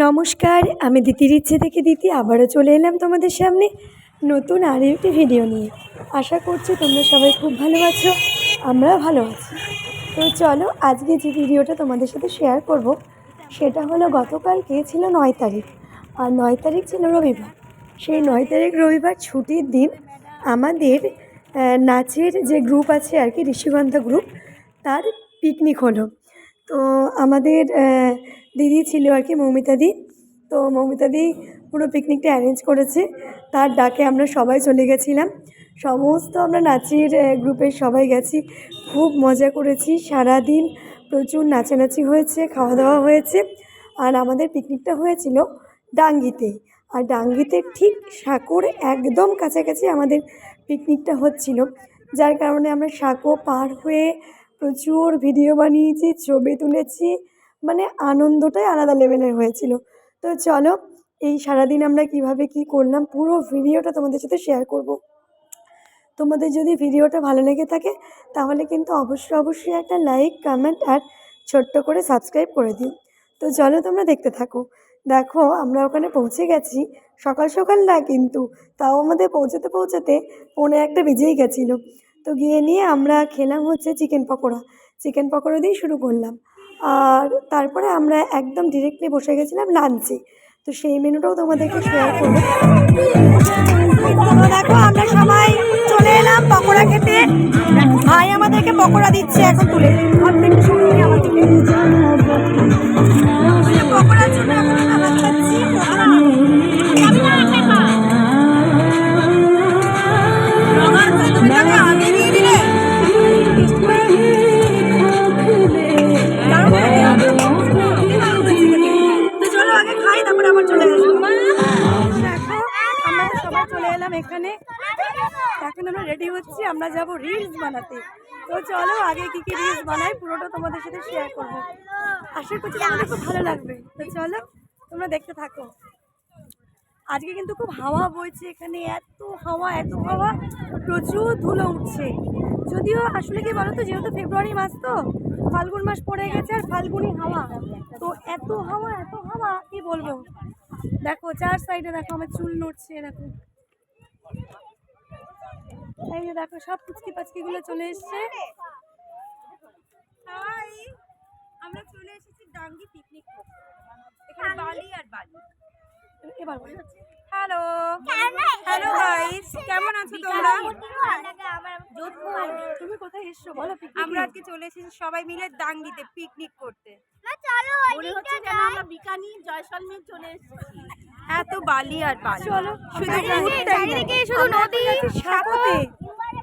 নমস্কার, আমি দিতির ইচ্ছে থেকে দিতি আবারও চলে এলাম তোমাদের সামনে নতুন আর একটি ভিডিও নিয়ে। আশা করছি তোমরা সবাই খুব ভালো আছো, আমরাও ভালো আছি। তো চলো, আজকে যে ভিডিওটা তোমাদের সাথে শেয়ার করব সেটা হলো গতকালকে ছিল 9 তারিখ, আর 9 তারিখ ছিল রবিবার। সেই 9 তারিখ রবিবার ছুটির দিন আমাদের নাচের যে গ্রুপ আছে আর কি, ঋষিগন্ধা গ্রুপ, তার পিকনিক হলো। তো আমাদের দিদি ছিল আর কি, মৌমিতাদি। তো মৌমিতাদি পুরো পিকনিকটা অ্যারেঞ্জ করেছে, তার ডাকে আমরা সবাই চলে গেছিলাম। সমস্ত আমরা নাচের গ্রুপের সবাই গেছি, খুব মজা করেছি সারাদিন। প্রচুর নাচানাচি হয়েছে, খাওয়া দাওয়া হয়েছে। আর আমাদের পিকনিকটা হয়েছিল ডাঙ্গিতে, আর ডাঙ্গিতে ঠিক সাঁকোর একদম কাছাকাছি আমাদের পিকনিকটা হচ্ছিল, যার কারণে আমরা সাঁকো পার হয়ে প্রচুর ভিডিও বানিয়েছি, ছবি তুলেছি, মানে আনন্দটাই আলাদা লেভেলের হয়েছিল। তো চলো, এই সারাদিন আমরা কিভাবে কি করলাম পুরো ভিডিওটা তোমাদের সাথে শেয়ার করব। তোমাদের যদি ভিডিওটা ভালো লেগে থাকে তাহলে কিন্তু অবশ্যই একটা লাইক, কমেন্ট আর ছোট্ট করে সাবস্ক্রাইব করে দিও। তো চলো, তোমরা দেখতে থাকো। দেখো, আমরা ওখানে পৌঁছে গেছি সকাল সকাল না, কিন্তু তাও আমাদের পৌঁছাতে 1:45 বেজেই গেছিলো। তো গিয়ে নিয়ে আমরা খেলাম হচ্ছে চিকেন পকোড়া দিয়েই শুরু করলাম। আর তারপরে আমরা একদম ডিরেক্টলি বসে গেছিলাম লাঞ্চে। তো সেই মেনুটাও তোমাদেরকে শেয়ার করবো। দেখো, আমরা সবাই চলে এলাম পকোড়া খেতে। ভাই আমাদেরকে পকোড়া দিচ্ছে এখন তুলে, পকোড়ার জন্য এখন খাবার খাচ্ছি। এখানে এখন আমরা রেডি হচ্ছি, আমরা যাব রিলস বানাতে। তো চলো, আগে কি কি রিলস বানাই পুরোটা তোমাদের সাথে শেয়ার করব। আশা করছি তোমাদের খুব ভালো লাগবে। তো চলো, তোমরা দেখতে থাকো। আজকে কিন্তু খুব হাওয়া বইছে এখানে, এত হাওয়া, প্রচুর ধুলো উঠছে। যদিও আসলে কি বলো তো, যেহেতু ফেব্রুয়ারি মাস, তো ফাল্গুন মাস পড়ে গেছে, আর ফাল্গুনি হাওয়া, তো এত হাওয়া কি বলবো। দেখো চার সাইডে, দেখো আমার চুল নড়ছে, দেখো এই যে দেখো সব পুচকি পাচকিগুলো চলে এসছে। আমরা চলে এসেছি ডাঙ্গি পিকনিক করতে, এখানে বালি আর বালি। এবার হ্যালো গাইস, কেমন আছো তোমরা? তুমি কোথায় এসছো বলো? আমরা আজকে চলে এসেছি সবাই মিলে ডাঙ্গিতে পিকনিক করতে। মনে হচ্ছে যেন আমরা বিকানি জয়সলমের চলে এসেছি, এত বালি আর বালি। চলো, শুধু নদী সাঁকোতে।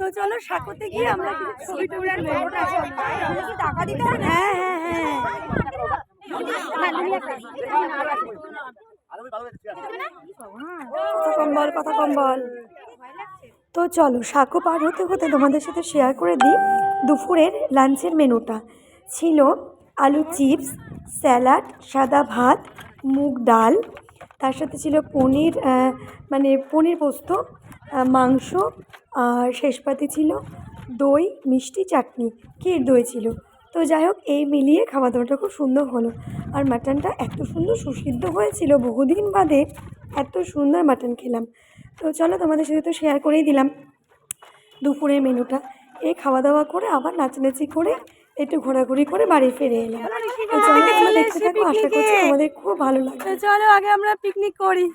তো চলো, সাঁকোতে গিয়ে আমরা ছবি টবি তুলবো। টাকা দিতে হবে? হ্যাঁ, কথা কম বল। তো চলো, সাঁকো পার হতে হতে তোমাদের সাথে শেয়ার করে দিই দুপুরের লাঞ্চের মেনুটা। ছিল আলু চিপস, স্যালাড, সাদা ভাত, মুগ ডাল, তার সাথে ছিল পনির, পনির পোস্ত, মাংস, আর শেষ পাতে ছিল দই, মিষ্টি, চাটনি, ক্ষীর দই ছিল। তো যাই হোক, এই মিলিয়ে খাওয়া দাওয়াটা খুব সুন্দর হলো। আর মাটনটা এত সুন্দর সুসিদ্ধ হয়েছিল, বহুদিন বাদে এত সুন্দর মাটন খেলাম। তো চলো, তোমাদের সাথে তো শেয়ার করেই দিলাম দুপুরের মেনুটা। এই খাওয়া দাওয়া করে আবার নাচানাচি করে একটু ঘোরাঘুরি করে বাড়ি ফিরে এলাম। তো চলো, তোমরা দেখতে থাকো, আশা করছি তোমাদের খুব ভালো লাগবে। চলো, আগে আমরা পিকনিক করি।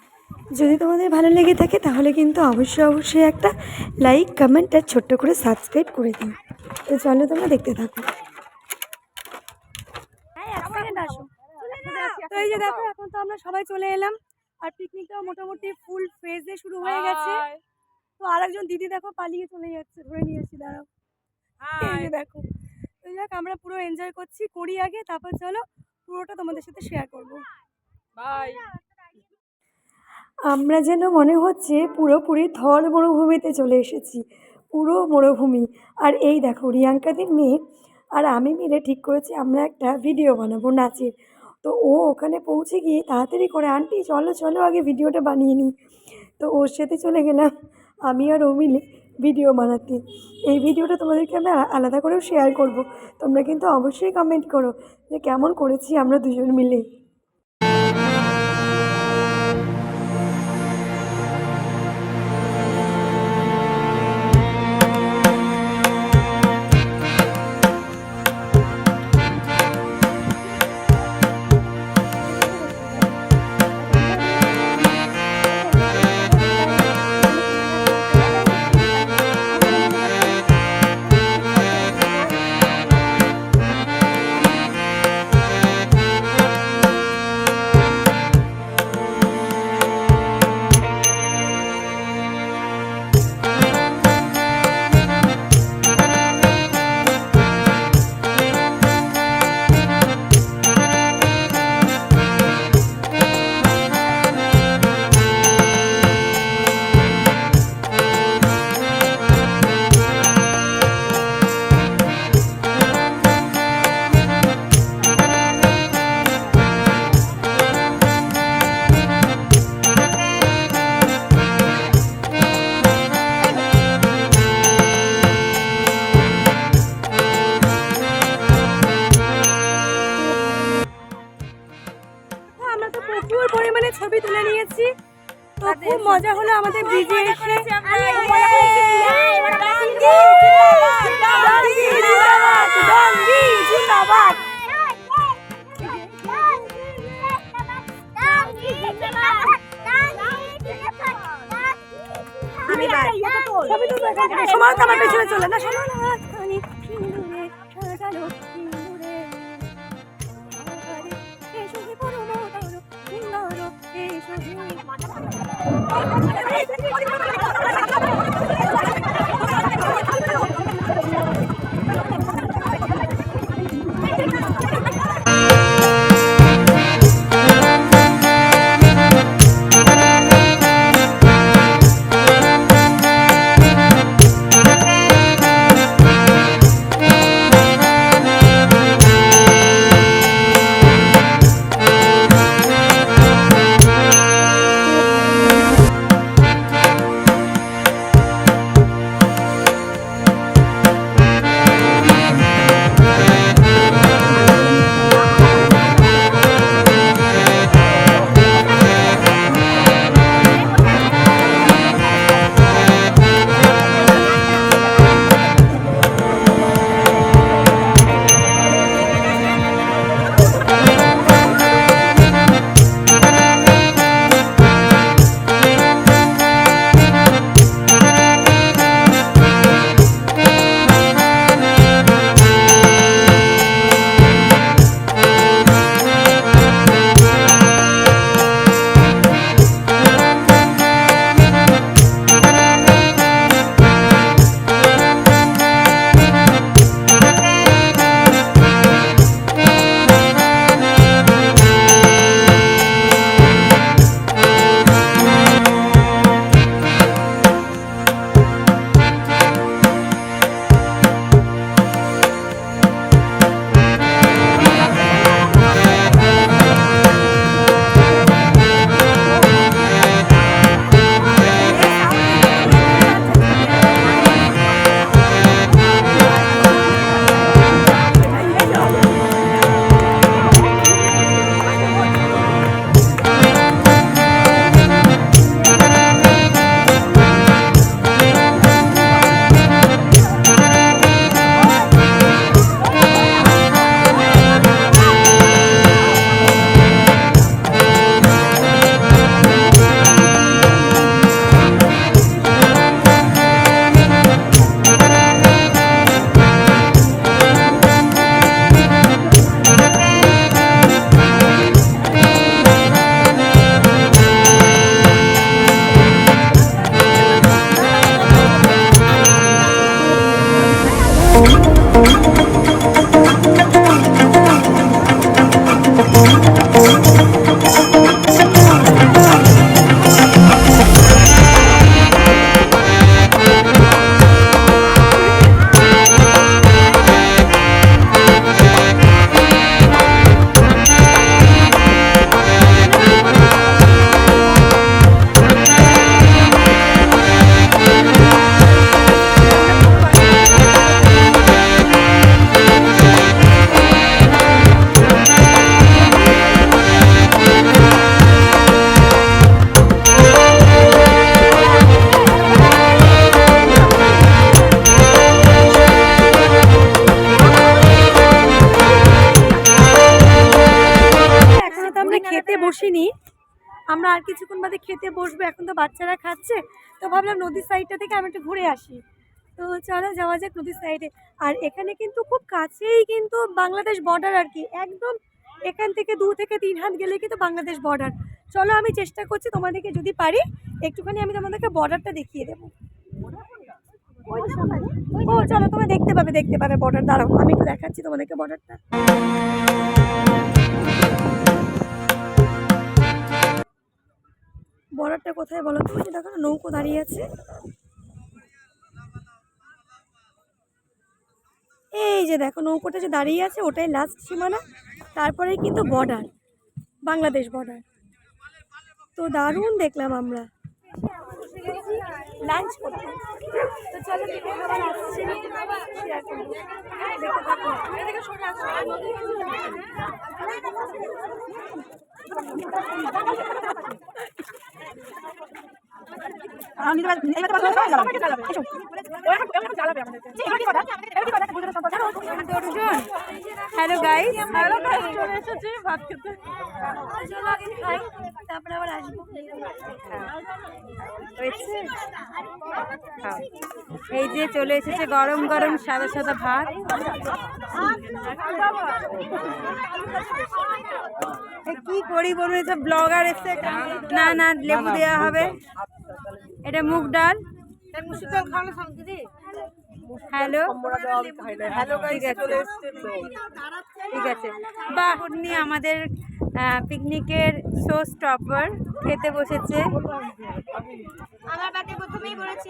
যদি তোমাদের ভালো লেগে থাকে তাহলে কিন্তু অবশ্যই একটা লাইক, কমেন্ট আর ছোট্ট করে সাবস্ক্রাইব করে দিও। তো চলো, তোমরা দেখতে থাকো। তো এই যে দেখো, এখন তো আমরা সবাই চলে এলাম, আর পিকনিকটাও মোটামুটি ফুল ফেজে শুরু হয়ে গেছে। তো আরেকজন দিদি দেখো পালিয়ে চলে যাচ্ছে, ধরে নিয়েছি, দাঁড়াও। এই যে দেখো, তো যাক, আমরা পুরো এনজয় করি আগে, তারপর চলো পুরোটা তোমাদের সাথে শেয়ার করবো। বাই। আমরা যেন মনে হচ্ছে পুরোপুরি থর মরুভূমিতে চলে এসেছি, পুরো মরুভূমি। আর এই দেখো, রিয়াঙ্কাদের মেয়ে আর আমি মিলে ঠিক করেছি আমরা একটা ভিডিও বানাবো নাচের। তো ও ওখানে পৌঁছে গিয়ে তাড়াতাড়ি করে, আন্টি চলো আগে ভিডিওটা বানিয়ে নিই। তো ওর সাথে চলে গেলাম আমি আর ও মিলে ভিডিও বানাতে। এই ভিডিওটা তোমাদেরকে আমি আলাদা করেও শেয়ার করব। তোমরা কিন্তু অবশ্যই কমেন্ট করো যে কেমন করেছি আমরা দুজন মিলে। আমরা তো প্রচুর পরিমাণে ছবি তুলে নিয়েছি, তো খুব মজা হলো আমাদের ব্রিজে এসে। সময় তো আমার পেছনে চলে না, সময় না খেতে বসিনি, আমরা আর কিছুক্ষণ বাদে খেতে বসবো। এখন তো বাচ্চারা খাচ্ছে, তো ভাবলাম নদীর সাইডটা থেকে আমি একটু ঘুরে আসি। তো চলো যাওয়া যাক নদীর সাইডে। আর এখানে কিন্তু খুব কাছেই কিন্তু বাংলাদেশ বর্ডার আর কি, একদম এখান থেকে 2 থেকে 3 হাত গেলে কিন্তু বাংলাদেশ বর্ডার। চলো আমি চেষ্টা করছি তোমাদেরকে যদি পারি একটুখানি আমি তোমাদেরকে বর্ডারটা দেখিয়ে দেবো। ও চলো তোমরা দেখতে পাবে বর্ডার। দাঁড়াও আমি একটু দেখাচ্ছি তোমাদেরকে বর্ডারটা। বর্ডারটা কোথায় বলো তো? দেখো নৌকো দাঁড়িয়ে আছে, এই যে দেখো নৌকোটা যে দাঁড়িয়ে আছে ওটাই লাস্ট সীমানা, তারপরেই কিন্তু বর্ডার, বাংলাদেশ বর্ডার। তো দারুণ দেখলাম আমরা লাঞ্চ করতে। তো চলো খাবার আসছে, শেয়ার করবো, দেখতে থাকো। হ্যালো গাইস, ভাত খেতে তারপরে আবার আসবো। এই যে চলে এসেছে গরম গরম সাদা সাদা ভাত। কি করি বলুন, এটা ব্লগার এসে না না লেবু দেওয়া হবে। এটা মুগ ডাল। হ্যালো ঠিক আছে ঠিক আছে। বাহ, উনি আমাদের পিকনিকের শো স্টপার খেতে বসেছে। আমার বাড়িতে প্রথমেই বলেছে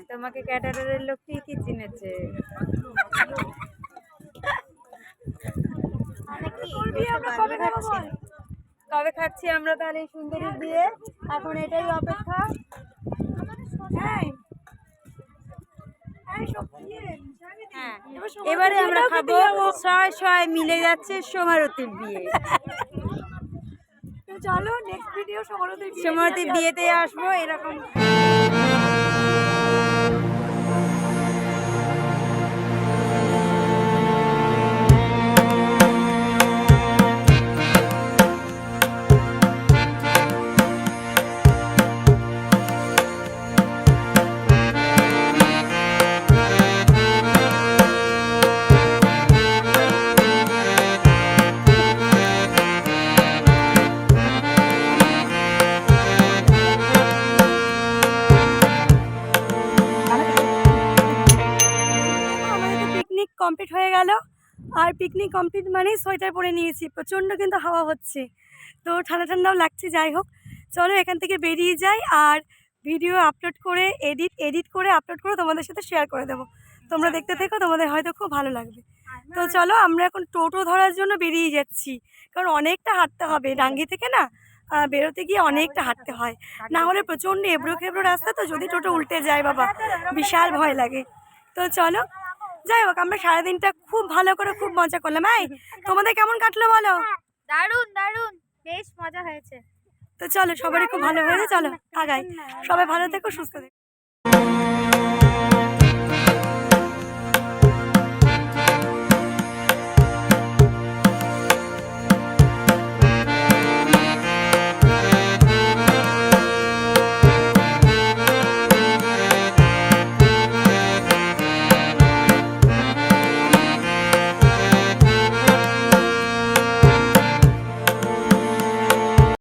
তোমাকে ক্যাটারারের লোক কি চিনেছে। কবে খাচ্ছি আমরা তাহলে এই সুন্দরী দিয়ে? এখন এটাই অপেক্ষা। হ্যাঁ, এবারে আমরা খাবো ছয় মিলে যাচ্ছে সোমারতির বিয়ে। চলো নেক্সট ভিডিও সোমারতির বিয়েতে আসবো এরকম। কমপ্লিট হয়ে গেল। আর পিকনিক কমপ্লিট মানেই সোয়েটার পরে নিয়েছি, প্রচণ্ড কিন্তু হাওয়া হচ্ছে, তো ঠান্ডা ঠান্ডাও লাগছে। যাই হোক, চলো এখান থেকে বেরিয়ে যাই। আর ভিডিও আপলোড করে এডিট করে আপলোড করে তোমাদের সাথে শেয়ার করে দেবো। তোমরা দেখতে থেকো, তোমাদের হয়তো খুব ভালো লাগবে। তো চলো আমরা এখন টোটো ধরার জন্য বেরিয়ে যাচ্ছি, কারণ অনেকটা হাঁটতে হবে। ডাঙ্গি থেকে না বেরোতে গিয়ে অনেকটা হাঁটতে হয়, না হলে প্রচণ্ড এবড়ো খেবড়ো রাস্তা, তো যদি টোটো উল্টে যায় বাবা বিশাল ভয় লাগে। তো চলো, যাই হোক আমরা সারাদিনটা খুব ভালো করে খুব মজা করলাম। তোমাদের কেমন কাটলো বলো? দারুণ দারুণ, বেশ মজা হয়েছে। তো চলো, সবারই খুব ভালো হয়েছে, চলো আগাই। সবাই ভালো থেকো, সুস্থ থেকো।